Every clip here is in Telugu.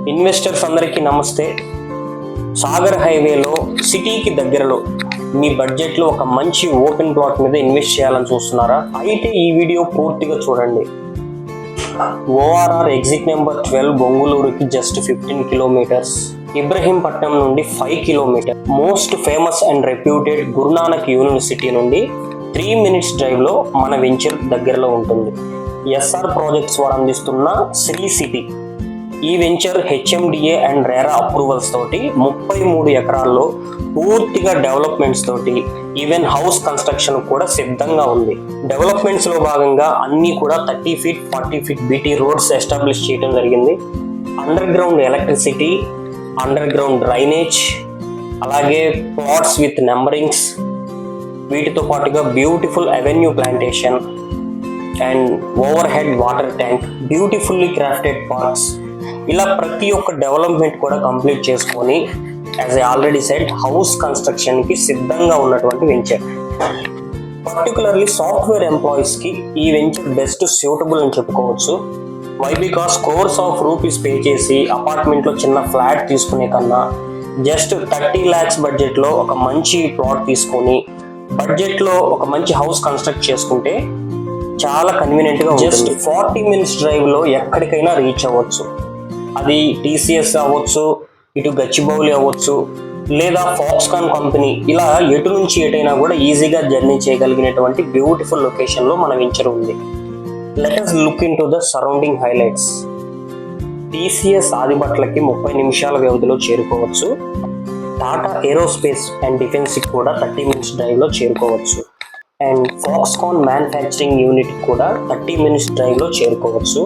ఇన్వెస్టర్స్ అందరికీ నమస్తే. సాగర్ హైవేలో సిటీకి దగ్గరలో మీ బడ్జెట్లో ఒక మంచి ఓపెన్ ప్లాట్ మీద ఇన్వెస్ట్ చేయాలని చూస్తున్నారా? అయితే ఈ వీడియో పూర్తిగా చూడండి. ఓఆర్ఆర్ ఎగ్జిట్ నెంబర్ 12 బొంగుళూరుకి జస్ట్ 15 కిలోమీటర్స్, ఇబ్రహీంపట్నం నుండి 5 kilometre, most famous and reputed Guru యూనివర్సిటీ నుండి 3 మినిట్స్ డ్రైవ్ లో మన వెంచర్ దగ్గరలో ఉంటుంది. ఎస్ఆర్ ప్రాజెక్ట్స్ వారు అందిస్తున్న శ్రీ సిటీ. ఈ venture HMDA and RERA approvals తోటి 33 ఎకరాల్లో పూర్తిగా డెవలప్మెంట్స్ తోటి ఈవెన్ హౌస్ కన్స్ట్రక్షన్ కూడా సిద్ధంగా ఉంది. డెవలప్మెంట్స్ లో భాగంగా అన్ని కూడా 30 feet 40 feet BT roads establish చేయడం జరిగింది. Under ground electricity, under ground drainage, అలాగే ప్లాట్స్ విత్ నెంబరింగ్స్, వీటితో పాటుగా beautiful avenue plantation and over head water tank, beautifully crafted parks, ఇలా ప్రతి ఒక్క డెవలప్మెంట్ కూడా కంప్లీట్ చేసుకొని as I already said house construction కి సిద్ధంగా ఉన్నటువంటి వెంచర్. పర్టికులర్లీ సాఫ్ట్వేర్ ఎంప్లాయీస్ కి ఈ వెంచర్ బెస్ట్ సూటబుల్ అని చెప్పుకోవచ్చు. Why because crores of rupees pay చేసి అపార్ట్మెంట్ లో చిన్న ఫ్లాట్ తీసుకునే కన్నా జస్ట్ 30 lakhs బడ్జెట్ లో ఒక మంచి ప్లాట్ తీసుకొని బడ్జెట్ లో ఒక మంచి హౌస్ కన్స్ట్రక్ట్ చేసుకుంటే చాలా కన్వీనియంట్ గా జస్ట్ 40 మినిట్స్ డ్రైవ్ లో ఎక్కడికైనా రీచ్ అవ్వచ్చు. అది టీసీఎస్ అవ్వచ్చు, ఇటు గచ్చిబౌలి అవ్వచ్చు, లేదా ఫాక్స్కాన్ కంపెనీ, ఇలా ఎటు నుంచి ఎటైనా కూడా ఈజీగా జర్నీ చేయగలిగినటువంటి బ్యూటిఫుల్ లొకేషన్ లో మన వెంచర్ ఉంది. Let us look into the surrounding highlights. TCS ఆదిబట్లకి 30 నిమిషాల వ్యవధిలో చేరుకోవచ్చు. టాటా ఏరోస్పేస్ అండ్ డిఫెన్స్ కి కూడా 30 మినిట్స్ డ్రైవ్ లో చేరుకోవచ్చు. అండ్ ఫాక్స్కాన్ మ్యానుఫ్యాక్చరింగ్ యూనిట్ కూడా 30 మినిట్స్ డ్రైవ్ లో చేరుకోవచ్చు.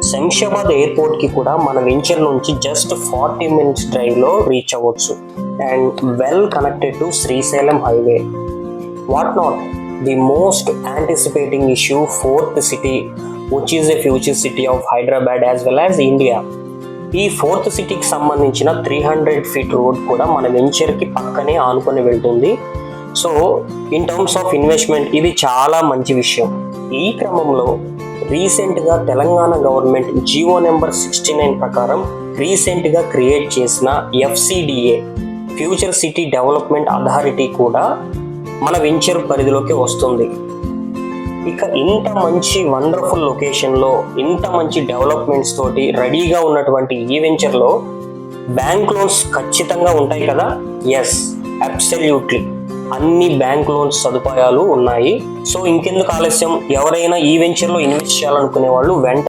శంషాబాద్ ఎయిర్పోర్ట్ కి కూడా మన వెంచర్ నుంచి జస్ట్ 40 మినిట్స్ డ్రైవ్ లో రీచ్ అవ్వచ్చు. And well connected to Srisailam highway. What not, the most anticipating issue, fourth city, which is a future city of Hyderabad as well as India. ఈ ఫోర్త్ సిటీకి సంబంధించిన 300 ఫీట్ రోడ్ కూడా మన వెంచర్ కి పక్కనే ఆనుకొని వెళ్తుంది. So in terms of investment ఇది చాలా మంచి విషయం. ఈ క్రమంలో రీసెంట్ గా తెలంగాణ గవర్నమెంట్ జియో నెంబర్ 69 ప్రకారం రీసెంట్ గా క్రియేట్ చేసిన FCDA, future city development authority కూడా మన వెంచర్ పరిధిలోకి వస్తుంది. ఇక ఇంత మంచి వండర్ఫుల్ లొకేషన్ లో ఇంత మంచి డెవలప్మెంట్స్ తోటి రెడీగా ఉన్నటువంటి ఈ వెంచర్ లో బ్యాంక్ లోన్స్ ఖచ్చితంగా ఉంటాయి కదా? ఎస్, అబ్సల్యూట్లీ అన్ని బ్యాంక్ లోన్స్ సదుపాయాలు ఉన్నాయి. సో ఇంకెందుకు ఆలస్యం, ఎవరైనా ఈ వెంచర్ లో ఇన్వెస్ట్ చేయాలనుకునే వాళ్ళు వెంటనే